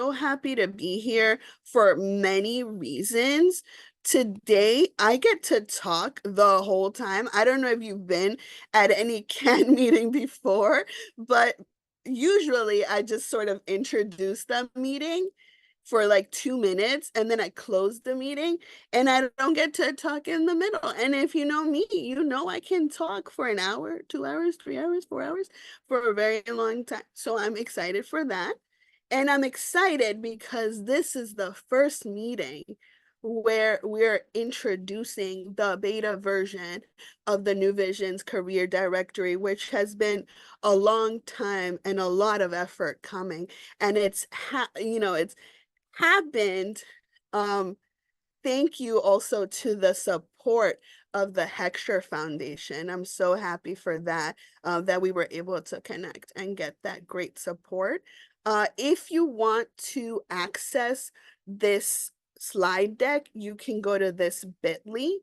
so happy to be here for many reasons. Today, I get to talk the whole time. I don't know if you've been at any CAN meeting before, but usually I just sort of introduce the meeting for like 2 minutes and then I close the meeting and I don't get to talk in the middle. And if you know me, you know I can talk for an hour, 2 hours, 3 hours, 4 hours for a very long time. So I'm excited for that. And I'm excited because this is the first meeting where we're introducing the beta version of the New Visions career directory, which has been a long time and a lot of effort coming. And it's happened. Um, Thank you also to the support of the Heckscher Foundation. I'm so happy for that, that we were able to connect and get that great support. If you want to access this slide deck, you can go to this bit.ly.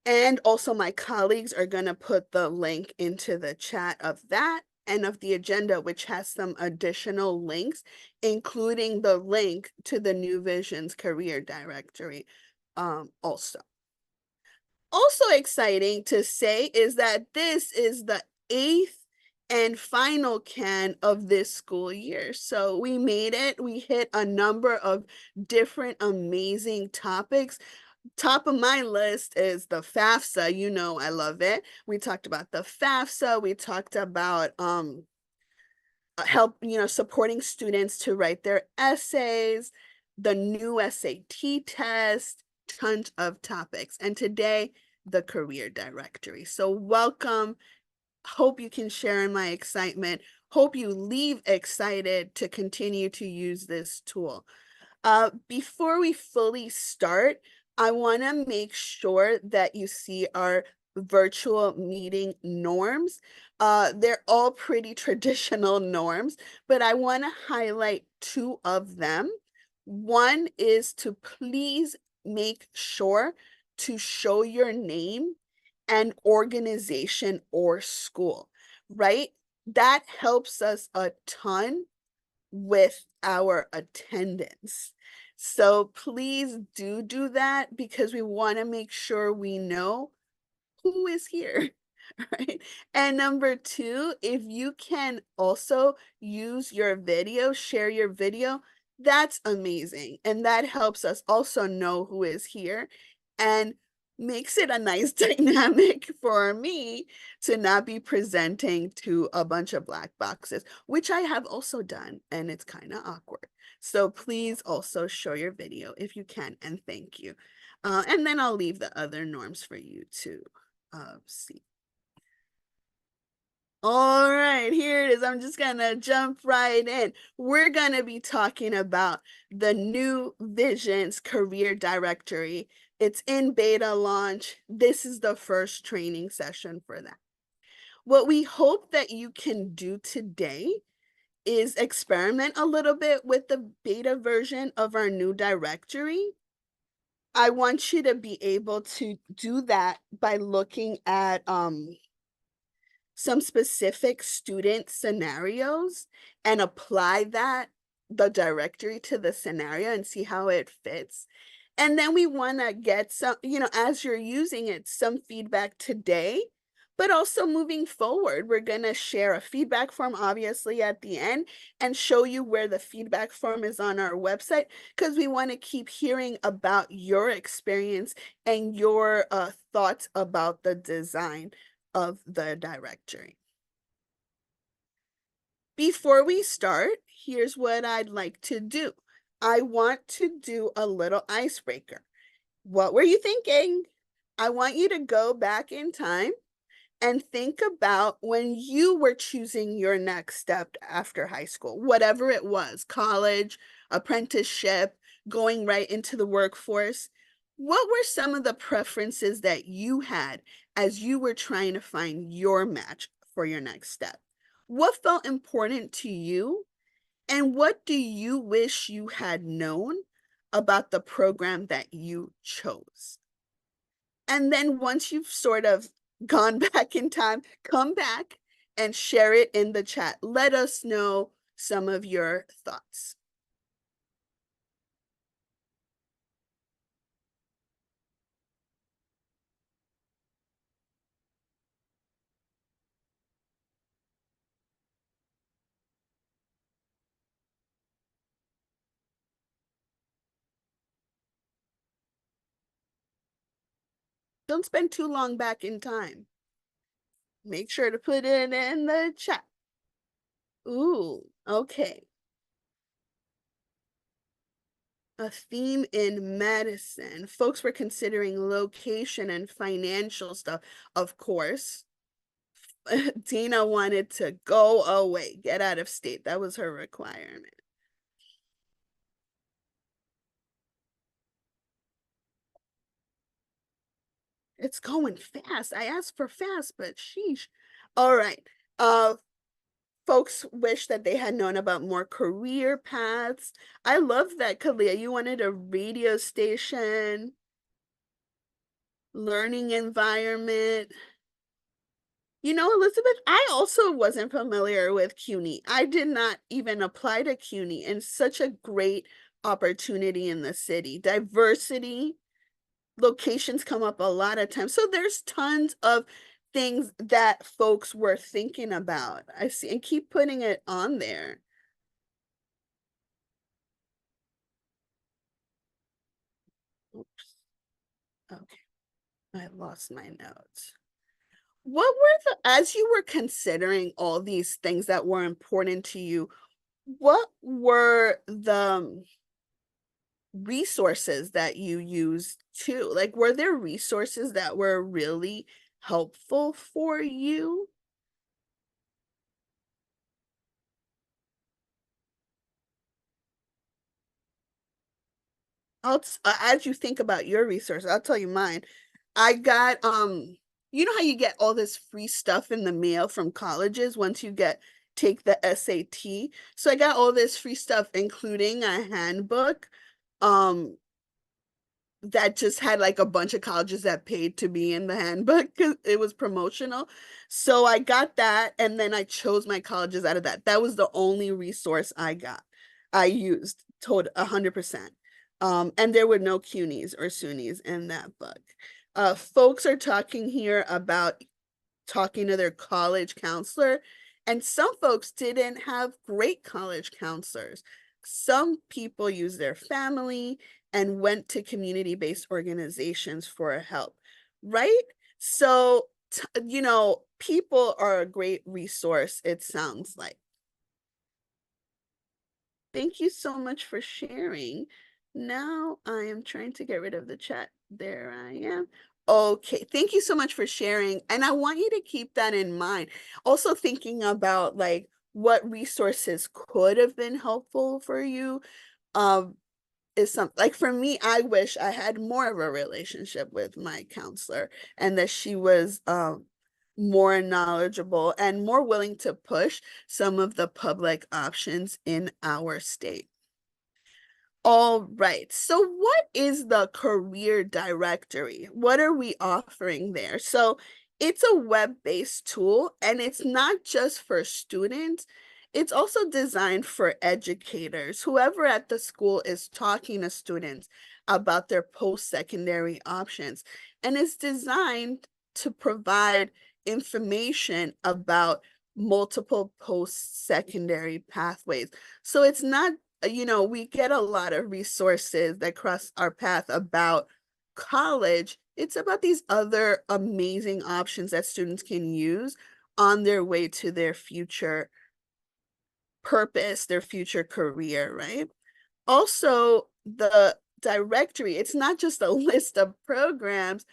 And also my colleagues are going to put the link into the chat of that and of the agenda, which has some additional links, including the link to the New Visions career directory also. Also exciting to say is that this is the 8th and final CAN of this school year. So we made it. We hit a number of different amazing topics. Top of my list is the FAFSA. You know, I love it. We talked about the FAFSA. We talked about supporting students to write their essays, the new SAT test, tons of topics. And today, the career directory. So welcome. Hope you can share in my excitement. Hope you leave excited to continue to use this tool. Before we fully start, I want to make sure that you see our virtual meeting norms. They're all pretty traditional norms, but I want to highlight two of them. One is to please make sure to show your name and organization or school, right? That helps us a ton with our attendance. So please do that because we want to make sure we know who is here, right? And number two, if you can also use your video, share your video, that's amazing. And that helps us also know who is here and makes it a nice dynamic for me to not be presenting to a bunch of black boxes, which I have also done, and it's kind of awkward. So please also show your video if you can, and thank you. And then I'll leave the other norms for you to see. All right, here it is. I'm just gonna jump right in. We're gonna be talking about the New Visions career directory. It's in beta launch. This is the first training session for that. What we hope that you can do today is experiment a little bit with the beta version of our new directory. I want you to be able to do that by looking at some specific student scenarios and apply the directory to the scenario and see how it fits. And then we want to get some, as you're using it, some feedback today, but also moving forward. We're going to share a feedback form, obviously, at the end and show you where the feedback form is on our website because we want to keep hearing about your experience and your thoughts about the design of the directory. Before we start, here's what I'd like to do. I want to do a little icebreaker. What were you thinking? I want you to go back in time and think about when you were choosing your next step after high school, whatever it was, college, apprenticeship, going right into the workforce. What were some of the preferences that you had as you were trying to find your match for your next step? What felt important to you? And what do you wish you had known about the program that you chose? And then once you've sort of gone back in time, come back and share it in the chat. Let us know some of your thoughts. Don't spend too long back in time. Make sure to put it in the chat. Ooh, okay. A theme in medicine. Folks were considering location and financial stuff. Of course, Dina wanted to go away, get out of state. That was her requirement. It's going fast. I asked for fast, but sheesh. All right. Uh, folks wish that they had known about more career paths. I love that, Kalia. You wanted a radio station, learning environment. You know, Elizabeth, I also wasn't familiar with CUNY. I did not even apply to CUNY, and such a great opportunity in the city. Diversity, locations come up a lot of times. So there's tons of things that folks were thinking about. I see, and keep putting it on there. Oops. Okay, I lost my notes. What were as you were considering all these things that were important to you, what were the resources that you used too? Like, were there resources that were really helpful for you? As you think about your resources, I'll tell you mine. I got you know how you get all this free stuff in the mail from colleges once you get take the SAT. So I got all this free stuff, including a handbook. Um, that just had like a bunch of colleges that paid to be in the handbook because it was promotional. So I got that, and then I chose my colleges out of that. That was the only resource I got. I used total 100%. And there were no CUNYs or SUNYs in that book. Folks are talking here about talking to their college counselor. And some folks didn't have great college counselors. Some people used their family and went to community-based organizations for help, right? So, you know, people are a great resource, it sounds like. Thank you so much for sharing. Now I am trying to get rid of the chat. There I am. Okay, thank you so much for sharing. And I want you to keep that in mind. Also thinking about like what resources could have been helpful for you. Um, is some like for me, I wish I had more of a relationship with my counselor and that she was more knowledgeable and more willing to push some of the public options in our state. All right. So what is the career directory? What are we offering there? So it's a web-based tool and it's not just for students. It's also designed for educators, whoever at the school is talking to students about their post-secondary options. And it's designed to provide information about multiple post-secondary pathways. So it's not you know, we get a lot of resources that cross our path about college. It's about these other amazing options that students can use on their way to their future purpose, their future career, right? Also, the directory, it's not just a list of programs,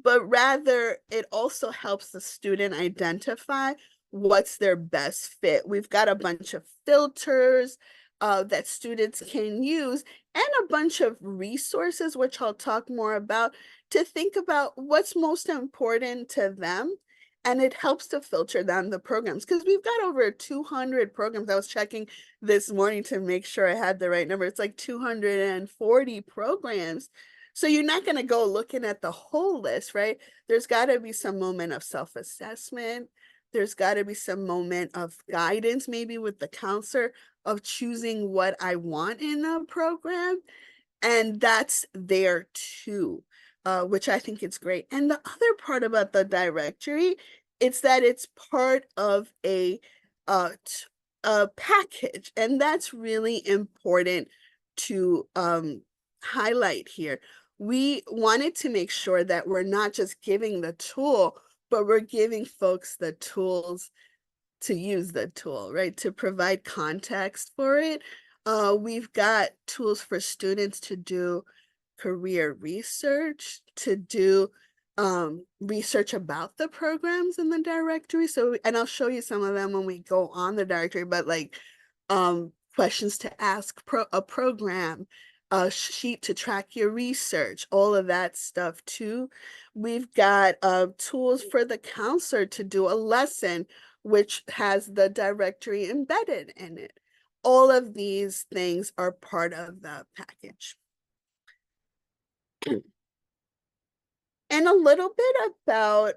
but rather it also helps the student identify what's their best fit. We've got a bunch of filters that students can use and a bunch of resources, which I'll talk more about, to think about what's most important to them. And it helps to filter down the programs because we've got over 200 programs. I was checking this morning to make sure I had the right number. It's like 240 programs. So you're not going to go looking at the whole list, right? There's got to be some moment of self-assessment. There's got to be some moment of guidance, maybe with the counselor, of choosing what I want in a program. And that's there too, which I think is great. And the other part about the directory, it's that it's part of uh, a package, and that's really important to highlight here. we wanted to make sure that we're not just giving the tool, but we're giving folks the tools to use the tool, right? To provide context for it. We've got tools for students to do career research, to do research about the programs in the directory. So, and I'll show you some of them when we go on the directory, but like questions to ask a program, a sheet to track your research, all of that stuff too. We've got tools for the counselor to do a lesson, which has the directory embedded in it. All of these things are part of the package. And a little bit about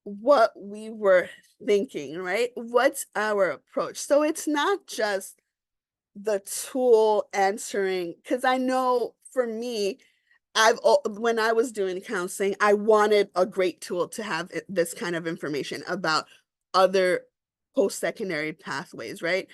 what we were thinking, right? What's our approach? So it's not just the tool answering, because I know for me, when I was doing counseling, I wanted a great tool to have this kind of information about other post-secondary pathways, right?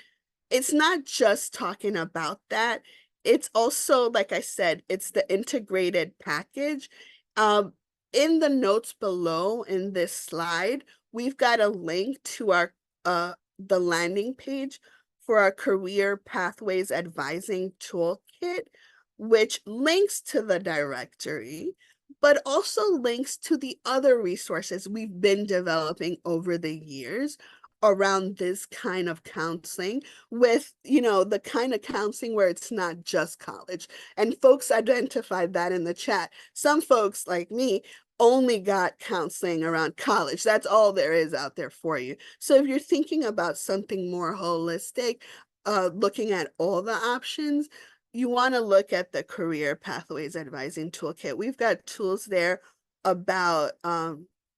It's not just talking about that. It's also, like I said, it's the integrated package. Um, in the notes below in this slide, we've got a link to our the landing page for our career pathways advising toolkit, which links to the directory, but also links to the other resources we've been developing over the years around this kind of counseling, with, you know, the kind of counseling where it's not just college. And folks identified that in the chat. Some folks like me only got counseling around college. That's all there is out there for you. So if you're thinking about something more holistic, looking at all the options, you want to look at the Career Pathways Advising Toolkit. We've got tools there about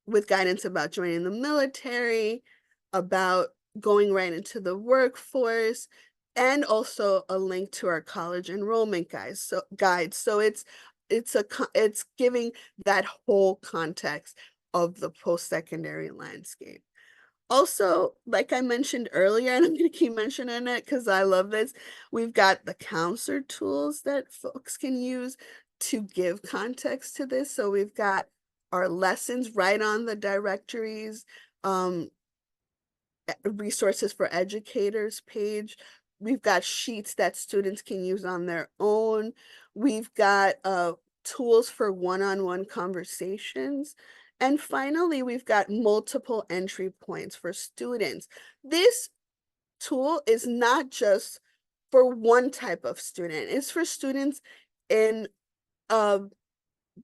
with guidance about joining the military, about going right into the workforce, and also a link to our college enrollment guide. So it's giving that whole context of the post-secondary landscape. Also, like I mentioned earlier, and I'm going to keep mentioning it because I love this, we've got the counselor tools that folks can use to give context to this. So we've got our lessons right on the directories, resources for educators page. We've got sheets that students can use on their own. We've got tools for one-on-one conversations. And finally, we've got multiple entry points for students. This tool is not just for one type of student. It's for students in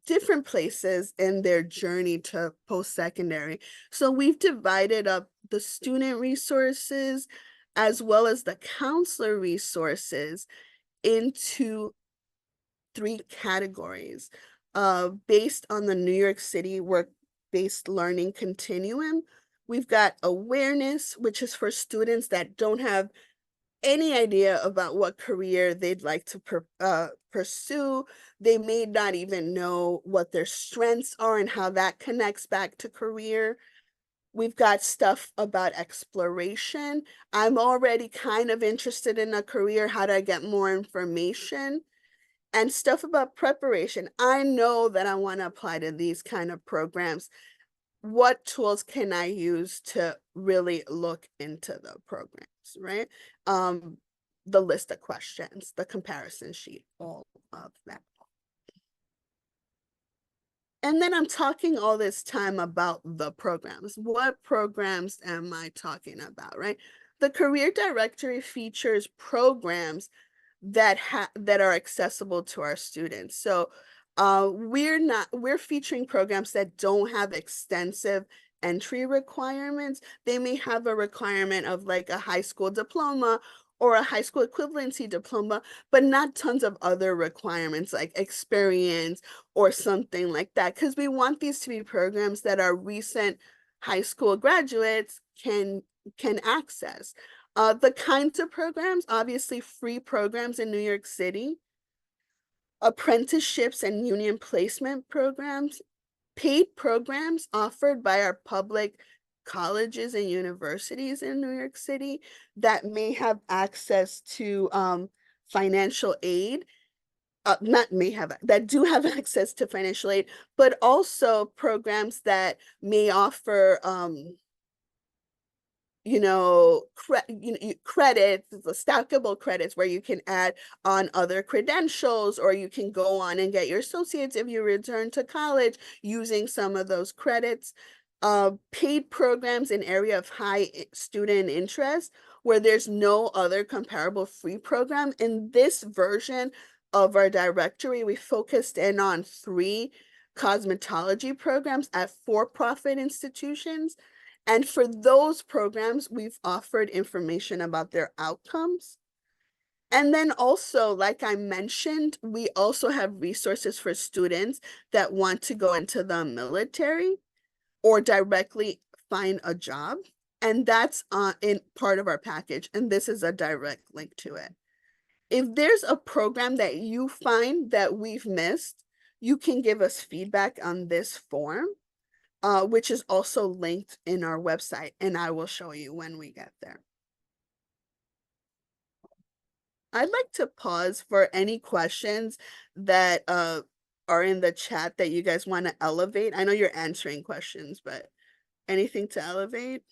different places in their journey to post-secondary. So we've divided up the student resources as well as the counselor resources into 3 categories based on the New York City work-based learning continuum. We've got awareness, which is for students that don't have any idea about what career they'd like to pursue. They may not even know what their strengths are and how that connects back to career. We've got stuff about exploration. I'm already kind of interested in a career. How do I get more information? And stuff about preparation. I know that I want to apply to these kind of programs. What tools can I use to really look into the programs, right? The list of questions, the comparison sheet, all of that. And then I'm talking all this time about the programs. What programs am I talking about, right? The career directory features programs that are accessible to our students. So we're featuring programs that don't have extensive entry requirements. They may have a requirement of like a high school diploma or a high school equivalency diploma, but not tons of other requirements like experience or something like that, because we want these to be programs that our recent high school graduates can access. The kinds of programs, obviously free programs in New York City, apprenticeships and union placement programs, paid programs offered by our public colleges and universities in New York City that may have access to financial aid, not may have, that do have access to financial aid, but also programs that may offer credits, the stackable credits where you can add on other credentials, or you can go on and get your associates if you return to college using some of those credits. Paid programs in area of high student interest where there's no other comparable free program. In this version of our directory, we focused in on 3 cosmetology programs at for-profit institutions. And for those programs, we've offered information about their outcomes. And then also, like I mentioned, we also have resources for students that want to go into the military or directly find a job. And that's in part of our package. And this is a direct link to it. If there's a program that you find that we've missed, you can give us feedback on this form, which is also linked in our website, and I will show you when we get there. I'd like to pause for any questions that are in the chat that you guys want to elevate. I know you're answering questions, but anything to elevate?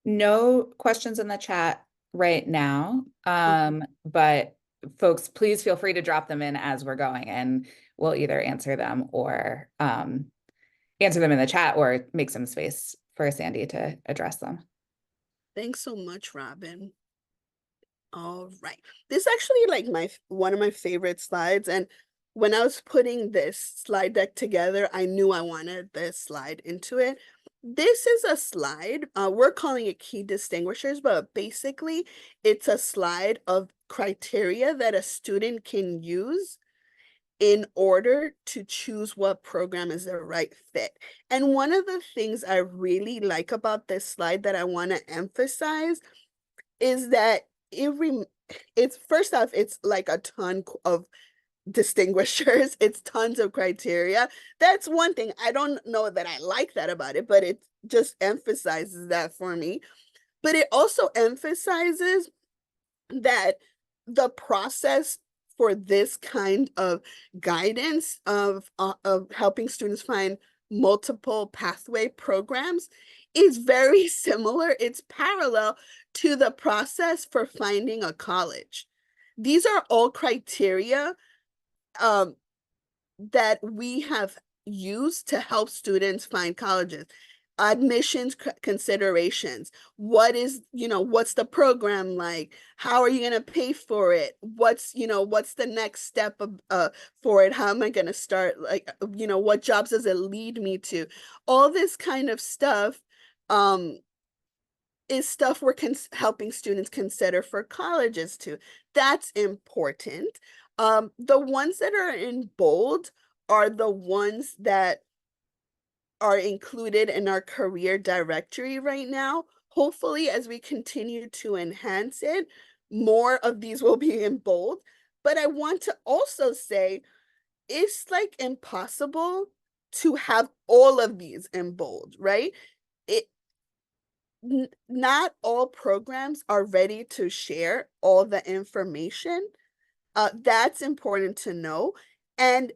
No questions in the chat right now, but folks, please feel free to drop them in as we're going, and we'll either answer them or answer them in the chat or make some space for Sandy to address them. Thanks so much, Robin. All right. This is actually like one of my favorite slides. And when I was putting this slide deck together, I knew I wanted this slide into it. This is a slide, we're calling it key distinguishers, but basically it's a slide of criteria that a student can use in order to choose what program is the right fit. And one of the things I really like about this slide that I want to emphasize is that it's first off, it's like a ton of distinguishers, it's tons of criteria. That's one thing. I don't know that I like that about it, but it just emphasizes that for me. But it also emphasizes that the process for this kind of guidance of helping students find multiple pathway programs is very similar. It's parallel to the process for finding a college. These are all criteria that we have used to help students find colleges. Admissions considerations. What's the program like? How are you going to pay for it? What's the next step for it? How am I going to start? What jobs does it lead me to? All this kind of stuff is stuff we're helping students consider for colleges too. That's important. The ones that are in bold are the ones that are included in our career directory right now. Hopefully, as we continue to enhance it, more of these will be in bold. But I want to also say it's like impossible to have all of these in bold, right? Not all programs are ready to share all the information. That's important to know. And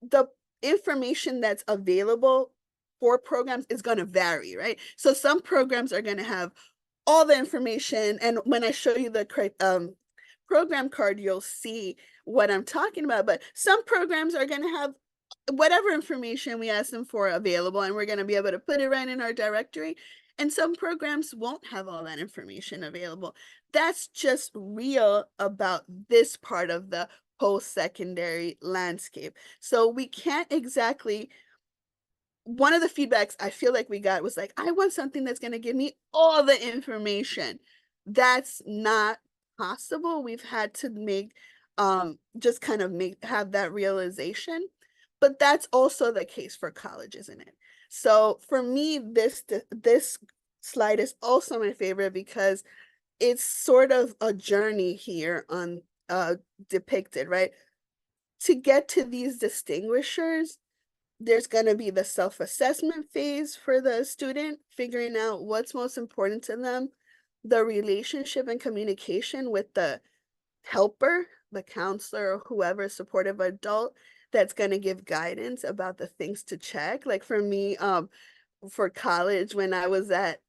the information that's available for programs is going to vary, right? So some programs are going to have all the information. And when I show you the program card, you'll see what I'm talking about. But some programs are going to have whatever information we ask them for available, and we're going to be able to put it right in our directory. And some programs won't have all that information available. That's just real about this part of the post-secondary landscape. So we can't exactly, one of the feedbacks I feel like we got was like, I want something that's going to give me all the information. That's not possible. We've had to just kind of have that realization. But that's also the case for college, isn't it? So for me, this slide is also my favorite because it's sort of a journey here on depicted, right? To get to these distinguishers, there's going to be the self-assessment phase for the student, figuring out what's most important to them, the relationship and communication with the helper, the counselor or whoever supportive adult that's going to give guidance about the things to check. Like for me, for college, when I was at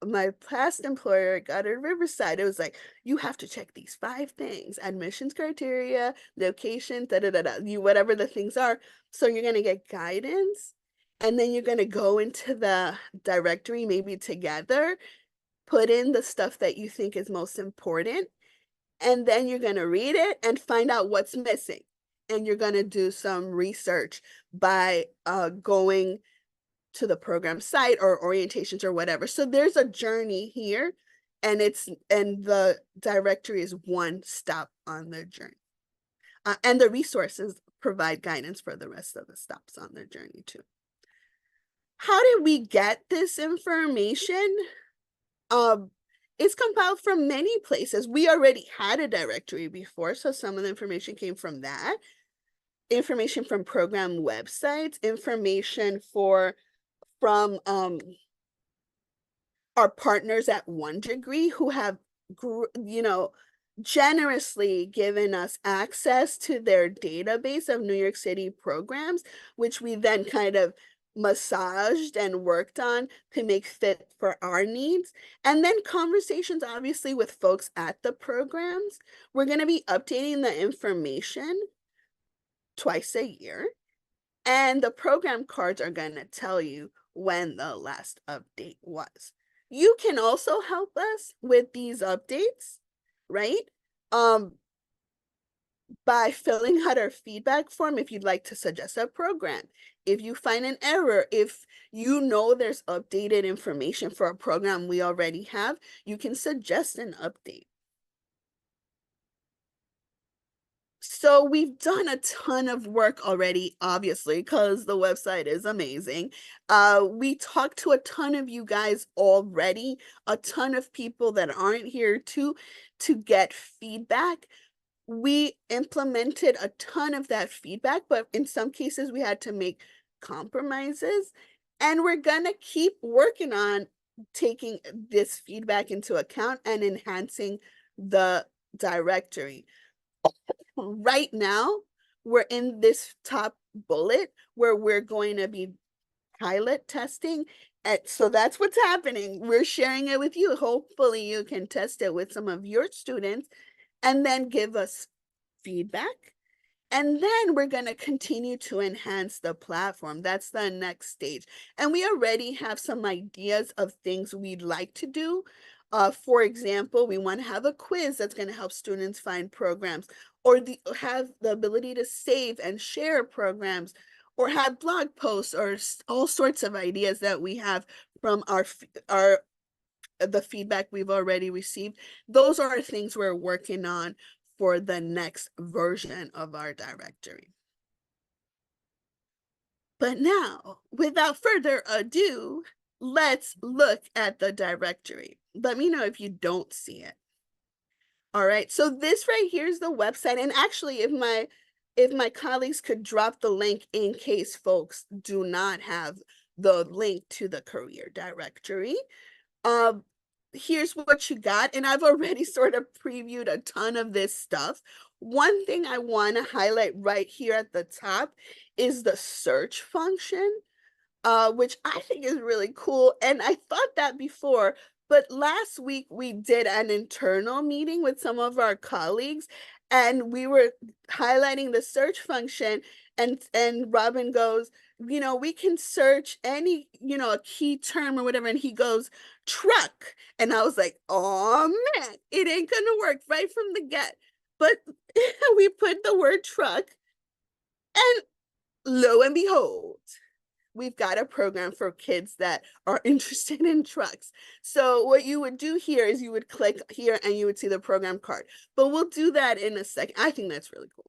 my past employer got in Riverside, it was like, you have to check these 5 things: admissions criteria, location, da da da da, you whatever the things are. So you're gonna get guidance, and then you're gonna go into the directory, maybe together, put in the stuff that you think is most important, and then you're gonna read it and find out what's missing. And you're gonna do some research by going to the program site or orientations or whatever. So there's a journey here, and the directory is one stop on the journey. And the resources provide guidance for the rest of the stops on their journey too. How did we get this information? Um, it's compiled from many places. We already had a directory before, so some of the information came from that. Information from program websites, information from our partners at One Degree who have, you know, generously given us access to their database of New York City programs, which we then kind of massaged and worked on to make fit for our needs. And then conversations, obviously, with folks at the programs. We're going to be updating the information twice a year. And the program cards are going to tell you when the last update was. You can also help us with these updates, right? By filling out our feedback form if you'd like to suggest a program. If you find an error, if you know there's updated information for a program we already have, you can suggest an update. So we've done a ton of work already, obviously, because the website is amazing. We talked to a ton of you guys already, a ton of people that aren't here to get feedback. We implemented a ton of that feedback, but in some cases we had to make compromises. And we're gonna keep working on taking this feedback into account and enhancing the directory. Right now, we're in this top bullet where we're going to be pilot testing. And so that's what's happening. We're sharing it with you. Hopefully, you can test it with some of your students and then give us feedback. And then we're going to continue to enhance the platform. That's the next stage. And we already have some ideas of things we'd like to do. For example, we want to have a quiz that's going to help students find programs, or have the ability to save and share programs, or have blog posts, or all sorts of ideas that we have from the feedback we've already received. Those are things we're working on for the next version of our directory. But now, without further ado, let's look at the directory. Let me know if you don't see it. All right, so this right here is the website. And actually, if my colleagues could drop the link in case folks do not have the link to the career directory. Um, Here's what you got, and I've already sort of previewed a ton of this stuff. One thing I want to highlight right here at the top is the search function, which I think is really cool. And I thought that before, but last week we did an internal meeting with some of our colleagues, and we were highlighting the search function, and Robin goes, we can search any, a key term or whatever, and he goes, truck. And I was like, oh man, it ain't gonna work right from the get. But we put the word truck, and lo and behold, we've got a program for kids that are interested in trucks. So what you would do here is you would click here and you would see the program card. But we'll do that in a second. I think that's really cool.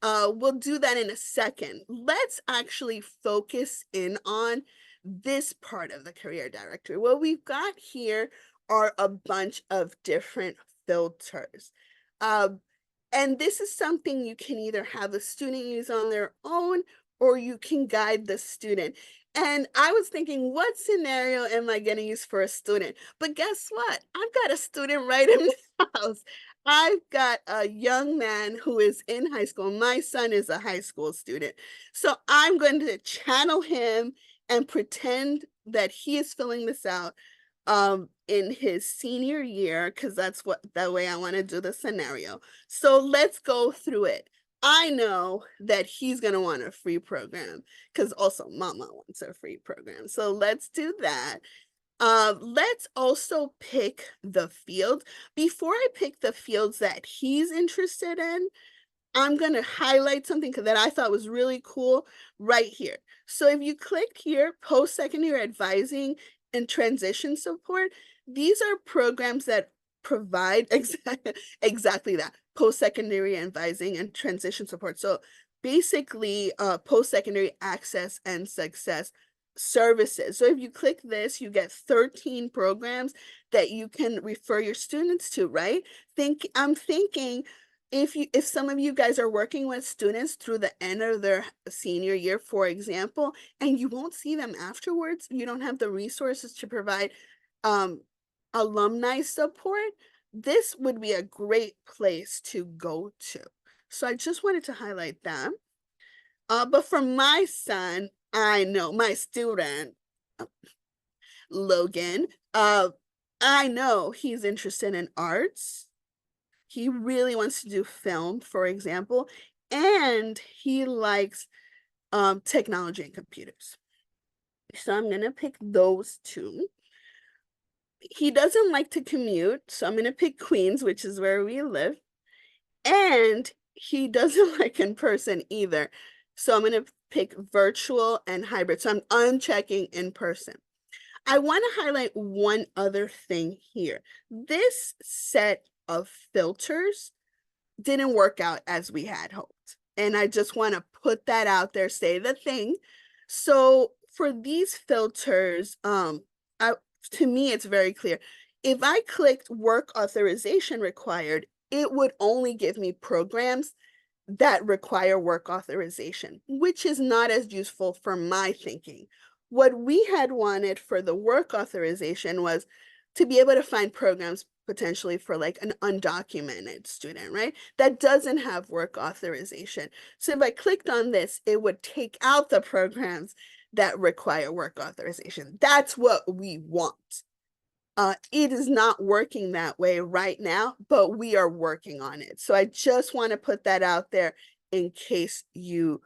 We'll do that in a second. Let's actually focus in on this part of the career directory. What we've got here are a bunch of different filters. And this is something you can either have a student use on their own, or you can guide the student. And I was thinking, what scenario am I going to use for a student? But guess what? I've got a student right in the house. I've got a young man who is in high school. My son is a high school student. So I'm going to channel him and pretend that he is filling this out in his senior year, because that's what the way I want to do the scenario. So let's go through it. I know that he's going to want a free program because also mama wants a free program. So let's do that. Let's also pick the field. Before I pick the fields that he's interested in, I'm going to highlight something that I thought was really cool right here. So if you click here, post-secondary advising and transition support, these are programs that provide exactly that, post-secondary advising and transition support. So basically, post-secondary access and success services. So if you click this, you get 13 programs that you can refer your students to, right? I'm thinking if some of you guys are working with students through the end of their senior year, for example, and you won't see them afterwards, you don't have the resources to provide um, alumni support, this would be a great place to go to. So I just wanted to highlight that. But for my son, I know my student, Logan, I know he's interested in arts. He really wants to do film, for example, and he likes technology and computers. So I'm gonna pick those two. He doesn't like to commute, so I'm gonna pick Queens, which is where we live. And he doesn't like in person either. So I'm gonna pick virtual and hybrid. So I'm unchecking in person. I want to highlight one other thing here. This set of filters didn't work out as we had hoped. And I just want to put that out there, say the thing. So for these filters, I, to me, it's very clear. If I clicked work authorization required, it would only give me programs that require work authorization, which is not as useful for my thinking. What we had wanted for the work authorization was to be able to find programs potentially for like an undocumented student, right? That doesn't have work authorization. So if I clicked on this, it would take out the programs that require work authorization. That's what we want. It is not working that way right now, but we are working on it. So I just want to put that out there in case you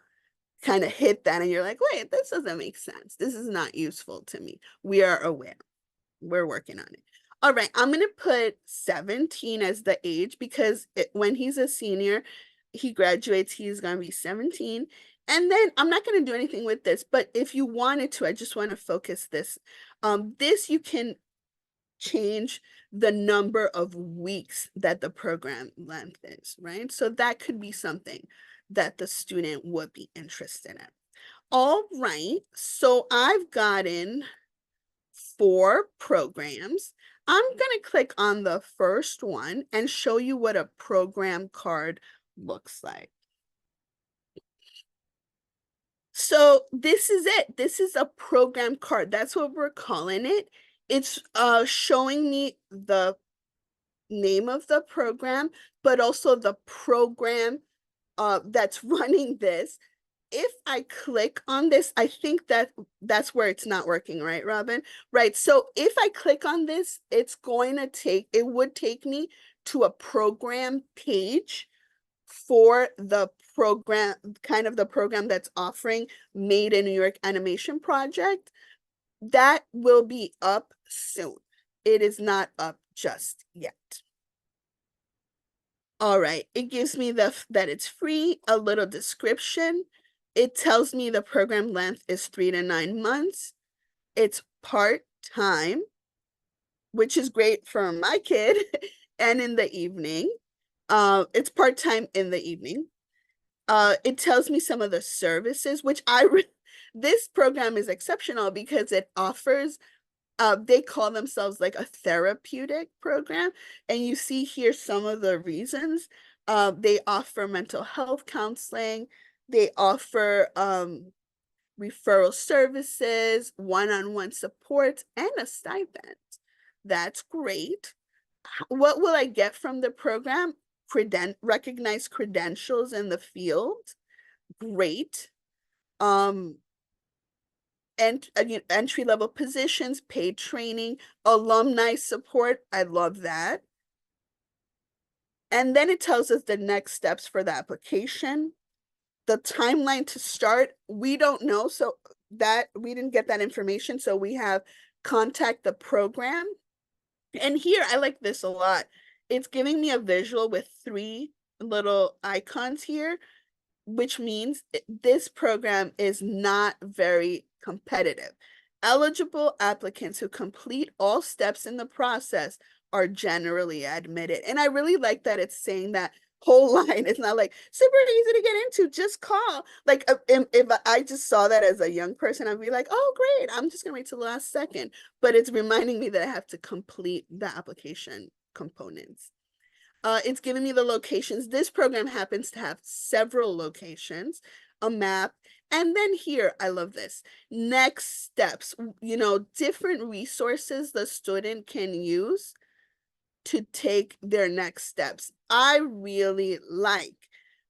kind of hit that and you're like, wait, this doesn't make sense. This is not useful to me. We are aware. We're working on it. All right, I'm going to put 17 as the age because when he's a senior, he graduates, he's going to be 17. And then I'm not going to do anything with this, but if you wanted to, I just want to focus this. This you can change the number of weeks that the program length is, right? So that could be something that the student would be interested in. All right, so I've gotten 4 programs. I'm going to click on the first one and show you what a program card looks like. So this is it. This is a program card. That's what we're calling it. It's showing me the name of the program, but also the program that's running this. If I click on this, I think that's where it's not working, right, Robin? Right. So if I click on this, it would take me to a program page for the program, kind of the program that's offering Made in New York Animation Project. That will be up soon. It is not up just yet. All right, it gives me that it's free, a little description. It tells me the program length is 3 to 9 months. It's part-time, which is great for my kid, and in the evening. It's part-time in the evening. It tells me some of the services, which this program is exceptional because it offers they call themselves like a therapeutic program. And you see here some of the reasons. They offer mental health counseling. They offer referral services, one-on-one support, and a stipend. That's great. What will I get from the program? Recognized credentials in the field. Great. Um, and entry level positions, paid training, alumni support. I love that. And then it tells us the next steps for the application, the timeline to start. We don't know, so that we didn't get that information. So we have contact the program. And here I like this a lot. It's giving me a visual with three little icons here, which means this program is not very competitive. Eligible applicants who complete all steps in the process are generally admitted. And I really like that it's saying that whole line. It's not like super easy to get into, just call. Like if I just saw that as a young person, I'd be like, oh, great, I'm just gonna wait till the last second. But it's reminding me that I have to complete the application components. It's giving me the locations. This program happens to have several locations, a map, and then here, I love this. Next steps, different resources the student can use to take their next steps. I really like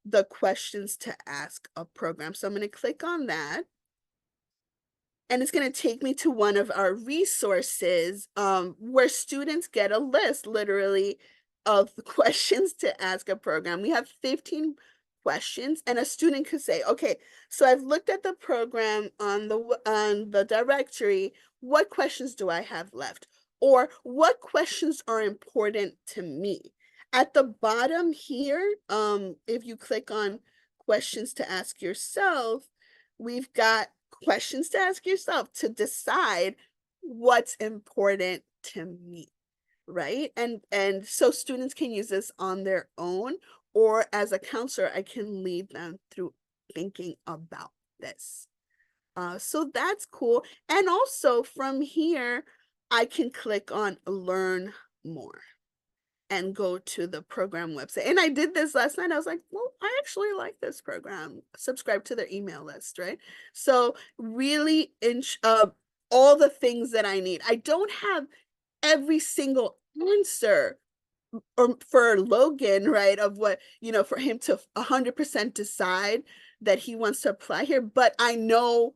the questions to ask a program. So I'm going to click on that. And it's going to take me to one of our resources where students get a list literally of the questions to ask a program. We have 15 questions, and a student could say, okay, so I've looked at the program on the directory. What questions do I have left? Or what questions are important to me? At the bottom here, if you click on questions to ask yourself, we've got questions to ask yourself to decide what's important to me, right? And so students can use this on their own, or as a counselor, I can lead them through thinking about this. So that's cool. And also from here, I can click on learn more and go to the program website. And I did this last night. I was like, well, I actually like this program. Subscribe to their email list, right? So really, all the things that I need. I don't have every single answer or for Logan, right? Of what, for him to 100% decide that he wants to apply here. But I know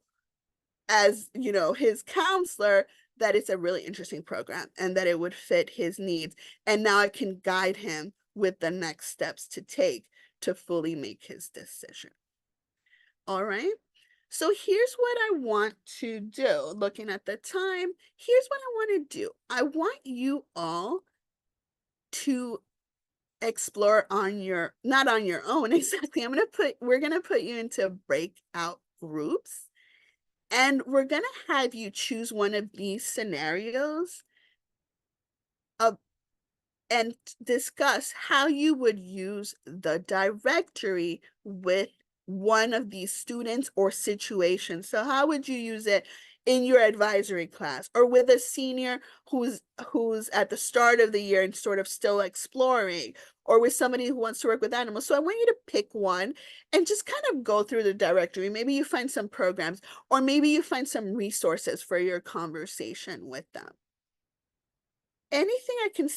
as his counselor that it's a really interesting program and that it would fit his needs, and now I can guide him with the next steps to take to fully make his decision. All right, so here's what I want to do. Looking at the time, here's what I want to do. I want you all to explore on your not on your own exactly. We're gonna put you into breakout groups. And we're going to have you choose one of these scenarios of, and discuss how you would use the directory with one of these students or situations. So how would you use it in your advisory class, or with a senior who's at the start of the year and sort of still exploring, or with somebody who wants to work with animals? So I want you to pick one and just kind of go through the directory. Maybe you find some programs, or maybe you find some resources for your conversation with them. Anything I can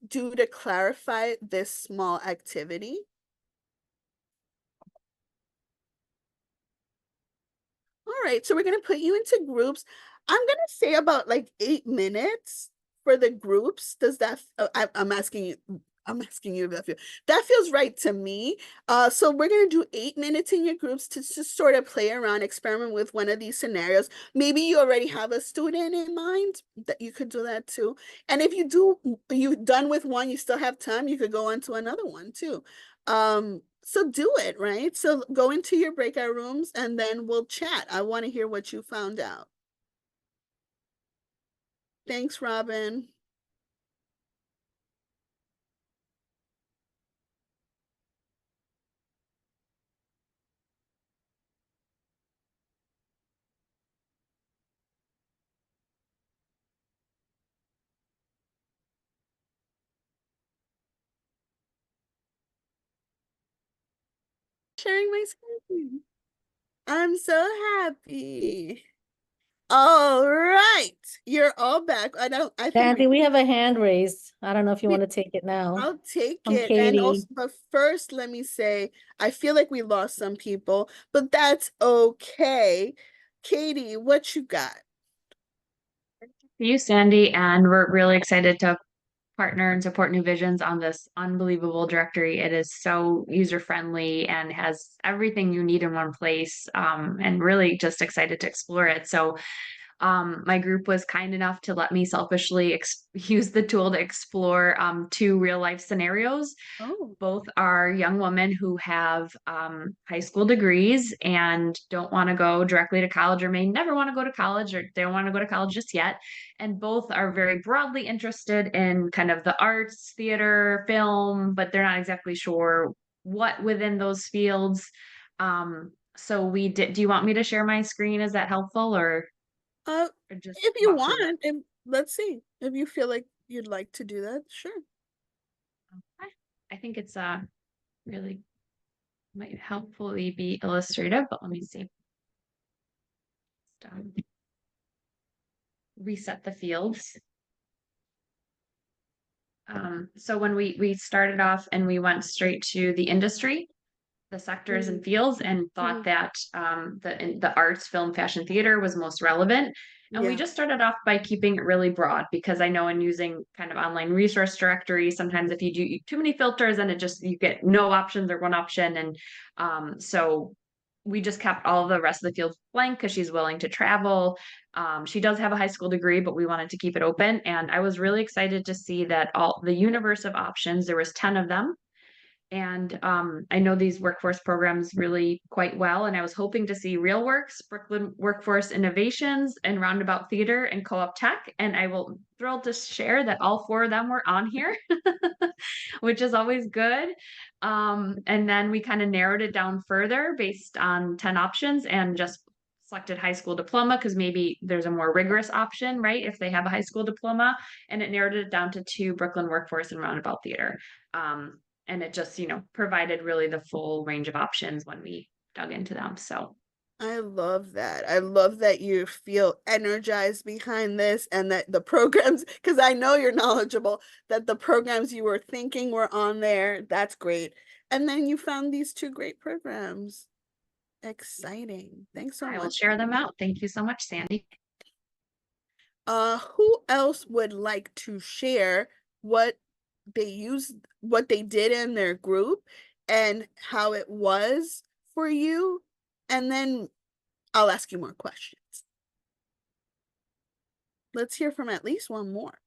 do to clarify this small activity? All right, so we're going to put you into groups. I'm going to say about like 8 minutes for the groups. Does that, I'm asking you, if that feels right to me. So we're going to do 8 minutes in your groups to just sort of play around, experiment with one of these scenarios. Maybe you already have a student in mind that you could do that too. And if you've done with one, you still have time, you could go on to another one too. So do it, right? So go into your breakout rooms and then we'll chat. I want to hear what you found out. Thanks, Robin. Sharing my screen. I'm so happy. All right. You're all back. I think Sandy, we have a hand raised. I don't know if you want to take it now I'll take from it. And also, Katie. but first, let me say, I feel like we lost some people, but that's okay. Katie, what you got? You, Sandy, and we're really excited to partner and support New Visions on this unbelievable directory. It is so user friendly and has everything you need in one place, and really just excited to explore it. So my group was kind enough to let me selfishly use the tool to explore two real life scenarios. Oh, Both are young women who have high school degrees and don't want to go directly to college or may never want to go to college or they don't want to go to college just yet. And both are very broadly interested in kind of the arts, theater, film, but they're not exactly sure what within those fields. So we did, do you want me to share my screen? Is that helpful uh, or just if you walk through it? want, if, let's see. If you feel like you'd like to do that, sure. I think it's really might helpfully be illustrative, but let me see. Reset the fields. So when we started off and we went straight to the industry, the sectors Mhm, and fields, and thought mhm. that the arts, film, fashion, theater was most relevant. And we Yeah, just started off by keeping it really broad because I know in using kind of online resource directory, sometimes if you do too many filters, then it just you get no options or one option. And so we just kept all the rest of the fields blank because she's willing to travel. She does have a high school degree, but we wanted to keep it open. And I was really excited to see that all the universe of options, there was 10 of them, and I know these workforce programs really quite well. And I was hoping to see RealWorks, Brooklyn Workforce Innovations, and Roundabout Theater and Co-op Tech. And I will thrilled to share that all four of them were on here, which is always good. And then we kind of narrowed it down further based on 10 options and just selected high school diploma because maybe there's a more rigorous option, right? If they have a high school diploma, and it narrowed it down to two, Brooklyn Workforce and Roundabout Theater. And it just, provided really the full range of options when we dug into them. So I love that. I love that you feel energized behind this and that the programs, because I know you're knowledgeable, that the programs you were thinking were on there. That's great. And then you found these two great programs. Exciting. Thanks so I will much. share them out. Thank you so much, Sandy. Who else would like to share what what they did in their group and how it was for you? And then I'll ask you more questions. Let's hear from at least one more.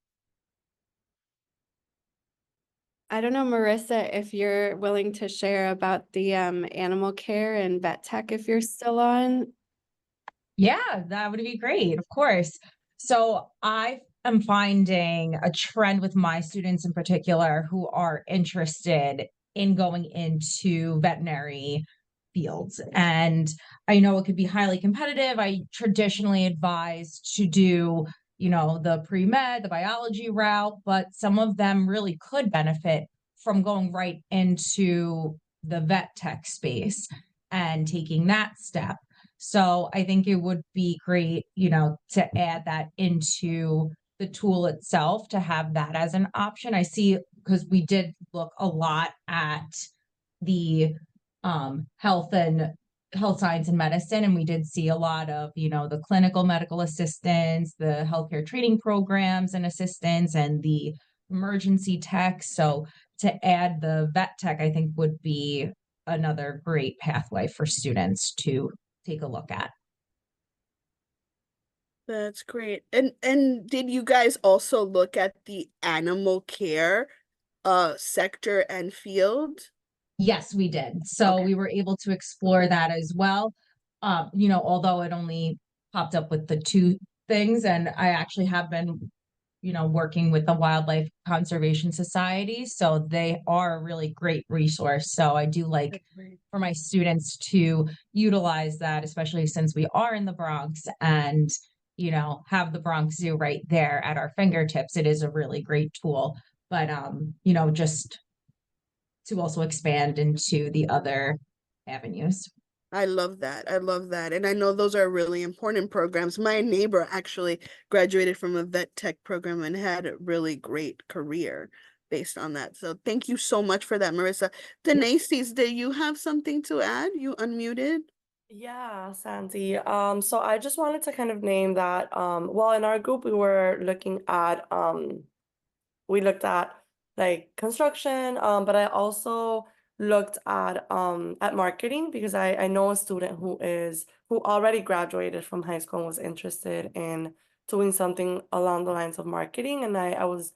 I don't know, Marissa, if you're willing to share about the animal care and vet tech if you're still on. Yeah, that would be great, of course. So I am finding a trend with my students in particular who are interested in going into veterinary fields. And I know it could be highly competitive. I traditionally advise to do, the pre-med, the biology route, but some of them really could benefit from going right into the vet tech space and taking that step. So I think it would be great, to add that into the tool itself to have that as an option. I see because we did look a lot at the health science and medicine, and we did see a lot of, the clinical medical assistants, the healthcare training programs and assistants, and the emergency tech. So to add the vet tech, I think would be another great pathway for students to take a look at. That's great. And did you guys also look at the animal care sector and field? Yes, we did. So Okay. we were able to explore that as well. Although it only popped up with the two things, and I actually have been, working with the Wildlife Conservation Society. So they are a really great resource. So I do like That's great. for my students to utilize that, especially since we are in the Bronx and, have the Bronx Zoo right there at our fingertips. It is a really great tool. But just to also expand into the other avenues. I love that. I love that. And I know those are really important programs. My neighbor actually graduated from a vet tech program and had a really great career based on that. So thank you so much for that, Marissa. Denise, do you have something to add? You unmuted? Yeah, Sandy. So I just wanted to kind of name that, well, in our group we were looking at we looked at like construction, but I also looked at marketing because I know a student who already graduated from high school and was interested in doing something along the lines of marketing. And I was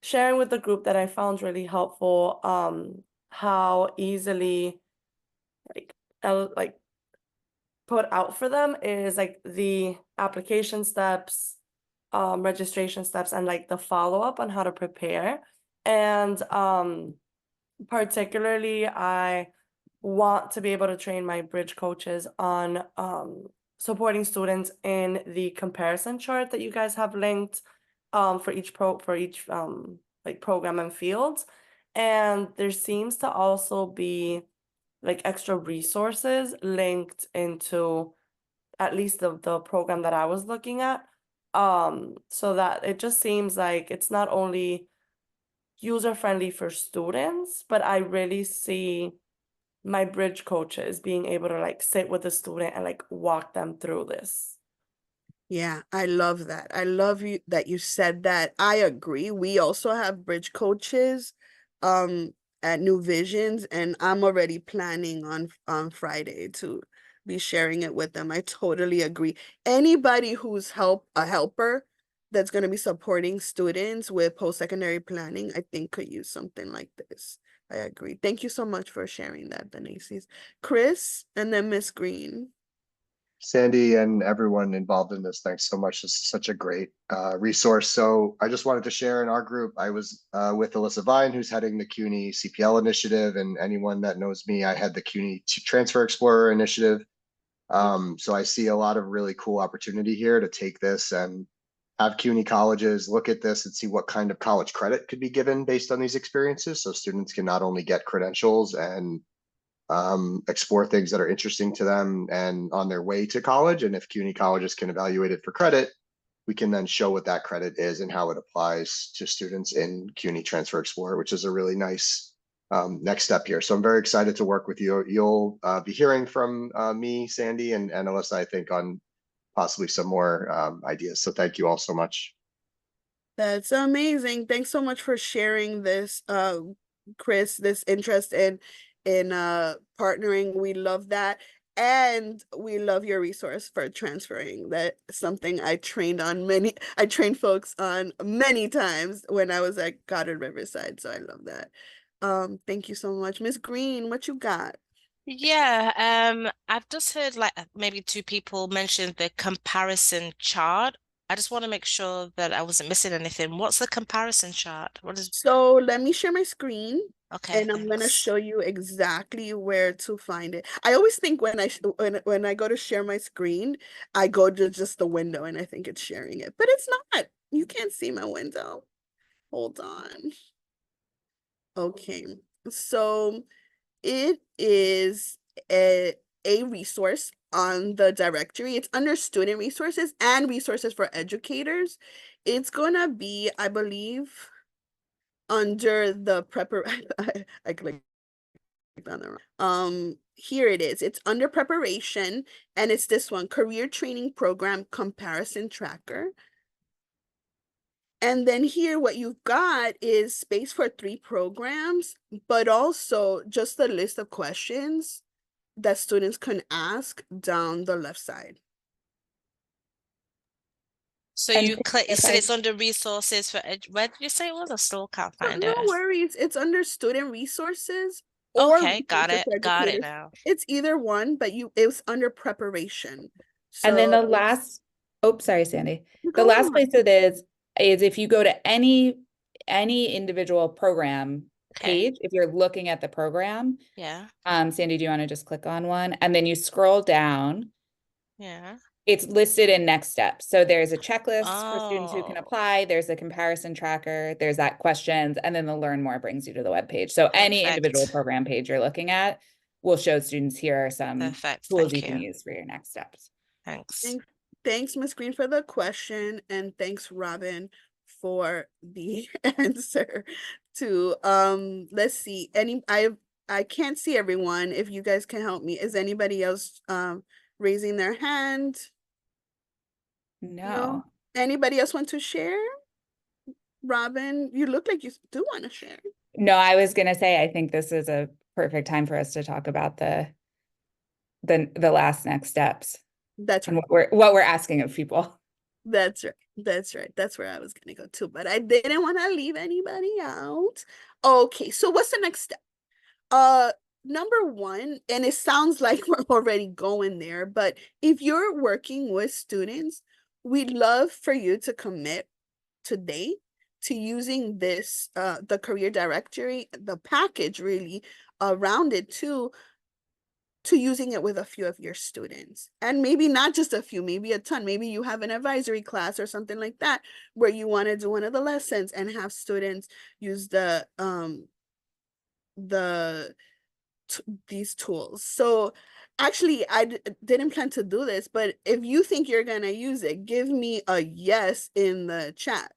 sharing with the group that I found really helpful how easily like like put out for them is like the application steps, registration steps, and like the follow-up on how to prepare. And particularly I want to be able to train my bridge coaches on supporting students in the comparison chart that you guys have linked for each like program and field. And there seems to also be like extra resources linked into at least the program that I was looking at. So that it just seems like it's not only user friendly for students, but I really see my bridge coaches being able to like sit with the student and like walk them through this. Yeah, I love that. I love you that you said that. I agree. We also have bridge coaches um at New Visions, and I'm already planning on Friday to be sharing it with them. I totally agree. Anybody who's a helper that's going to be supporting students with post-secondary planning, I think could use something like this. I agree. Thank you so much for sharing that, Denise. Chris, and then Miss Green. Sandy and everyone involved in this, thanks so much. This is such a great resource. So I just wanted to share in our group, I was with Alyssa Vine, who's heading the CUNY CPL initiative, and anyone that knows me, I had the CUNY Transfer Explorer initiative. So I see a lot of really cool opportunity here to take this and have CUNY colleges look at this and see what kind of college credit could be given based on these experiences. So students can not only get credentials and explore things that are interesting to them and on their way to college. And if CUNY colleges can evaluate it for credit, we can then show what that credit is and how it applies to students in CUNY Transfer Explorer, which is a really nice next step here. So I'm very excited to work with you. You'll be hearing from me, Sandy, and Alyssa, I think, on possibly some more ideas. So thank you all so much. That's amazing. Thanks so much for sharing this, Chris, this interest in partnering. We love that. And we love your resource for transferring. That's something I trained folks on many times when I was at Goddard Riverside. So I love that. Thank you so much. Miss Green, what you got? Yeah, I've just heard like maybe two people mention the comparison chart. I just want to make sure that I wasn't missing anything. What's the comparison chart? What is, So let me share my screen. okay, And I'm gonna thanks. show you exactly where to find it. I always think when I go to share my screen, I go to just the window and I think it's sharing it, but it's not. You can't see my window. Hold on. Okay, so it is a resource on the directory. It's under student resources and resources for educators. It's gonna be, I believe, under the I clicked on the here it is. It's under preparation, and it's this one, career training program comparison tracker. And then here what you've got is space for 3 programs, but also just a list of questions that students can ask down the left side. So And you click, you if said I it's under resources for where did you say it was? I still can't find No it. worries, it's under student resources or Okay, got resources it. for Got it educators. now. It's either one, but it was under preparation. And then So the last, oh, sorry, Sandy. go The last on. place it is if you go to any individual program Okay. page, if you're looking at the program, Yeah. Sandy, do you want to just click on one? And then you scroll down, Yeah. it's listed in next steps. So there's a checklist for students who can Oh, apply, there's a comparison tracker, there's that questions, and then the learn more brings you to the web page. So any individual perfect. program page you're looking at we'll show students here are some Perfect. tools you Thank can you. use for your next steps. Thanks. Thanks, Ms. Green, for the question, and thanks, Robin, for the answer to let's see. I can't see everyone. If you guys can help me. Is anybody else raising their hand? No. Anybody else want to share? Robin, you look like you do want to share. No, I was gonna say, I think this is a perfect time for us to talk about the last next steps That's and right. what we're asking of people. That's right. That's right. That's where I was gonna go too, but I didn't want to leave anybody out. Okay, so what's the next step? Number one, and it sounds like we're already going there, but if you're working with students, we'd love for you to commit today to using this, the career directory, the package really around it too, to using it with a few of your students. And maybe not just a few, maybe a ton. Maybe you have an advisory class or something like that where you want to do one of the lessons and have students use these tools. So actually, I didn't plan to do this, but if you think you're gonna use it, give me a yes in the chat.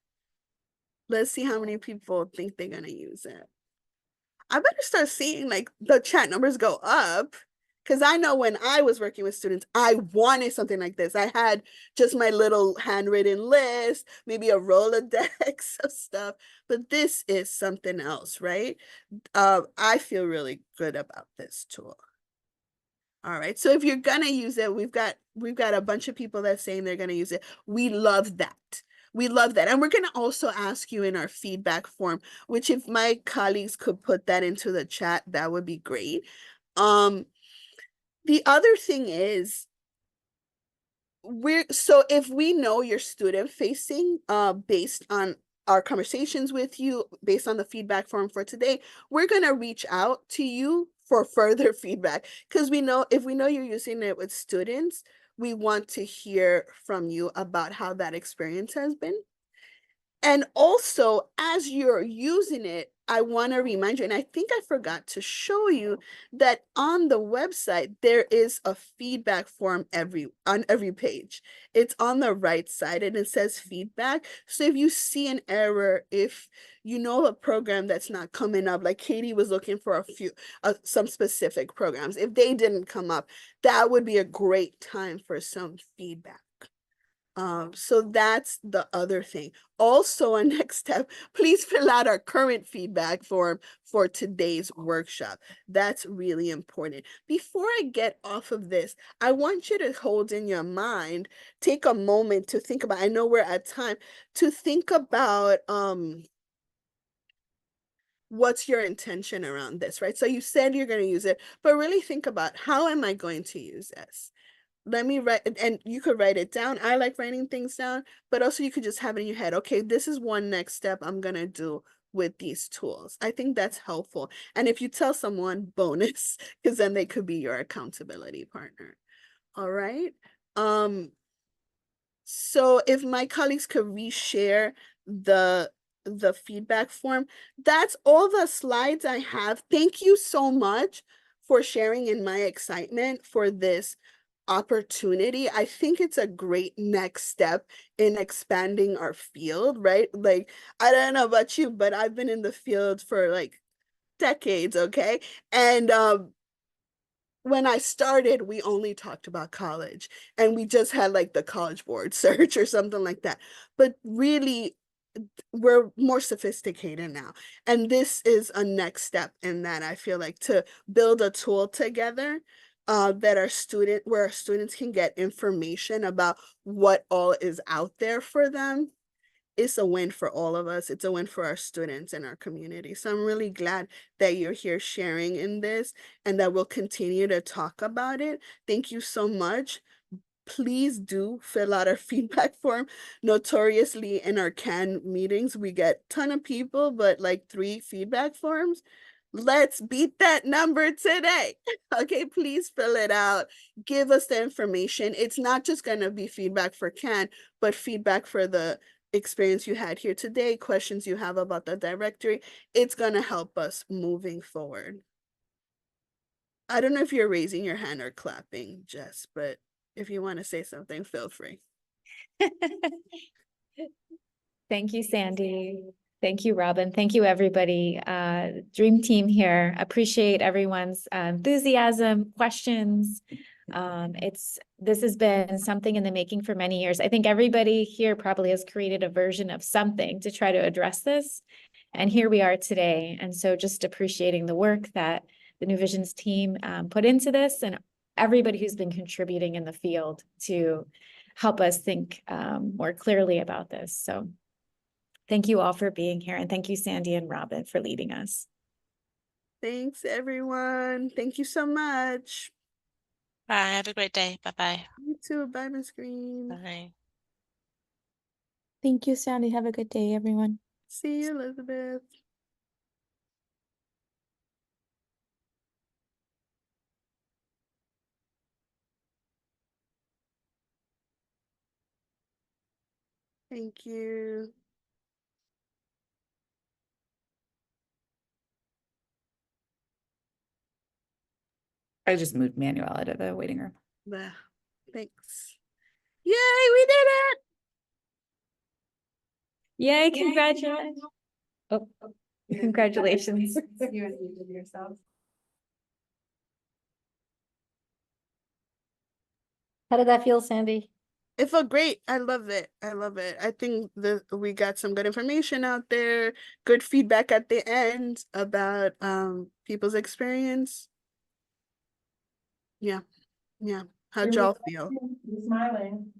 Let's see how many people think they're gonna use it. I better start seeing like the chat numbers go up, because I know when I was working with students, I wanted something like this. I had just my little handwritten list, maybe a Rolodex of stuff, but this is something else, right? I feel really good about this tool. All right, so if you're gonna use it, we've got a bunch of people that's saying they're gonna use it. We love that. We love that. And we're gonna also ask you in our feedback form, which if my colleagues could put that into the chat, that would be great. The other thing is, so if we know you're student facing, based on our conversations with you, based on the feedback form for today, we're gonna reach out to you for further feedback, because if we know you're using it with students, we want to hear from you about how that experience has been. And also, as you're using it, I want to remind you, and I think I forgot to show you that on the website, there is a feedback form on every page. It's on the right side and it says feedback. So if you see an error, if you know a program that's not coming up, like Katie was looking for some specific programs, if they didn't come up, that would be a great time for some feedback. So that's the other thing. Also, a next step, please fill out our current feedback form for today's workshop. That's really important. Before I get off of this, I want you to hold in your mind, take a moment to think about, I know we're at time, to think about what's your intention around this, right? So you said you're going to use it, but really think about, how am I going to use this? Let me write, and you could write it down. I like writing things down, but also you could just have it in your head. Okay, this is one next step I'm gonna do with these tools. I think that's helpful. And if you tell someone, bonus, because then they could be your accountability partner. All right. So if my colleagues could reshare the feedback form, that's all the slides I have. Thank you so much for sharing in my excitement for this opportunity. I think it's a great next step in expanding our field, right? Like, I don't know about you, but I've been in the field for like decades, okay? And when I started, we only talked about college, and we just had like the College Board search or something like that. But really, we're more sophisticated now. And this is a next step in that, I feel like, to build a tool together where our students can get information about what all is out there for them. It's a win for all of us. It's a win for our students and our community. So I'm really glad that you're here sharing in this, and that we'll continue to talk about it. Thank you so much. Please do fill out our feedback form. Notoriously, in our CAN meetings, we get a ton of people, but like 3 feedback forms. Let's beat that number today. Okay, please fill it out. Give us the information. It's not just going to be feedback for CAN, but feedback for the experience you had here today, questions you have about the directory. It's going to help us moving forward. I don't know if you're raising your hand or clapping, Jess, but if you want to say something, feel free. Thank you, Sandy. Thank you, Robin. Thank you, everybody. Dream team here. Appreciate everyone's enthusiasm, questions. This has been something in the making for many years. I think everybody here probably has created a version of something to try to address this. And here we are today. And so just appreciating the work that the New Visions team put into this and everybody who's been contributing in the field to help us think more clearly about this. So thank you all for being here. And thank you, Sandy and Robin, for leading us. Thanks, everyone. Thank you so much. Bye. Have a great day. Bye-bye. You too. Bye, Miss Green. Bye. Thank you, Sandy. Have a good day, everyone. See you, Elizabeth. Thank you. I just moved Manuel out of the waiting room. Bah, thanks. Yay, we did it! Yay, congratulations. Oh, congratulations. You unmuted yourself. How did that feel, Sandy? It felt great. I love it. I love it. I think that we got some good information out there, good feedback at the end about people's experience. Yeah. Yeah. How'd y'all feel? You're smiling.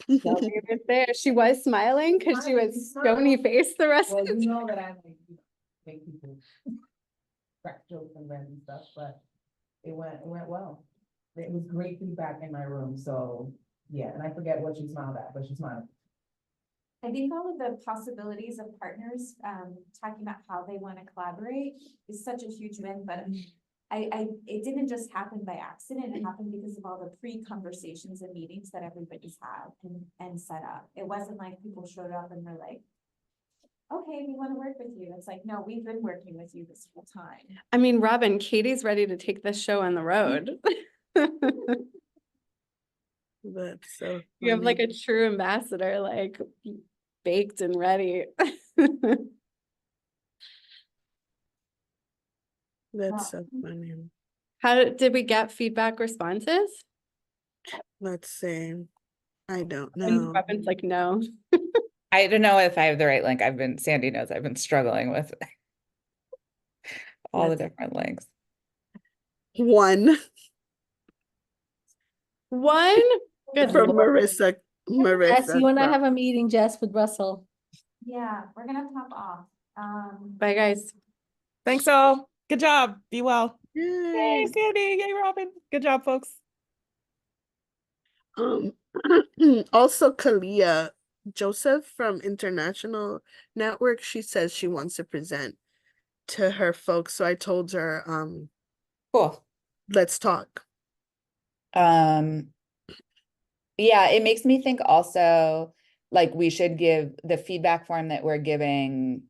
Shelby was there. She was smiling because she was stony faced the rest Well, of the you time. know that I make people crack jokes and random stuff, but it went well. It was great feedback in my room, so yeah, and I forget what she smiled at, but she smiled. I think all of the possibilities of partners, talking about how they want to collaborate is such a huge win, but it didn't just happen by accident. It happened because of all the pre-conversations and meetings that everybody's had and set up. It wasn't like people showed up and were like, okay, we want to work with you. It's like, no, we've been working with you this whole time. I mean, Robin, Katie's ready to take this show on the road. That's so You have like funny. a true ambassador, like baked and ready. That's so funny. How did we get feedback responses? Let's see. I don't And know. Robin's like, no. I don't know if I have the right link. Sandy knows I've been struggling with all the different links. One Good from Lord. Marissa. Jess, you and I from- have a meeting, Jess, with Russell. Yeah, we're gonna pop off. Bye, guys. Thanks all. Good job. Be well. Yay. Yay, Sandy. Yay, Robin. Good job, folks. Also Kalia Joseph from International Network, she says she wants to present to her folks. So I told her, Cool. let's talk. Yeah, it makes me think also like we should give the feedback form that we're giving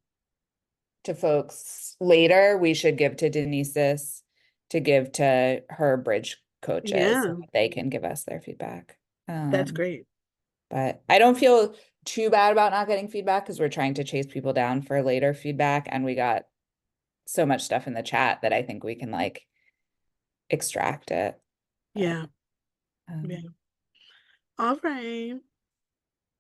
to folks later, we should give to Denise's to give to her bridge coaches Yeah. so that they can give us their feedback. That's great. But I don't feel too bad about not getting feedback because we're trying to chase people down for later feedback, and we got so much stuff in the chat that I think we can like extract it. Yeah. Um, Yeah. All right.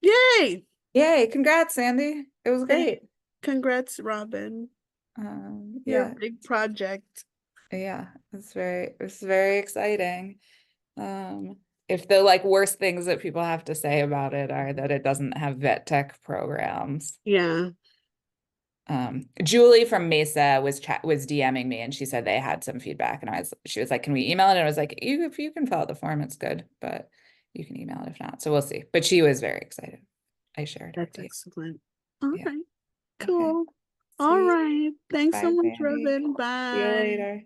Yay. Yay, congrats, Sandy. It was great. Congrats, Robin. Your Yeah, big project. yeah, it's very exciting. If the like worst things that people have to say about it are that it doesn't have vet tech programs. Yeah. Julie from Mesa was DMing me and she said they had some feedback, and she was like, can we email it? And I was like, if you can fill out the form, it's good, but you can email it if not. So we'll see. But she was very excited. I shared her That's deal. excellent. All Yeah. right. Cool. Okay. All Sweet. right. Thanks so Bye, much, Sandy. Robin. Bye. See you later.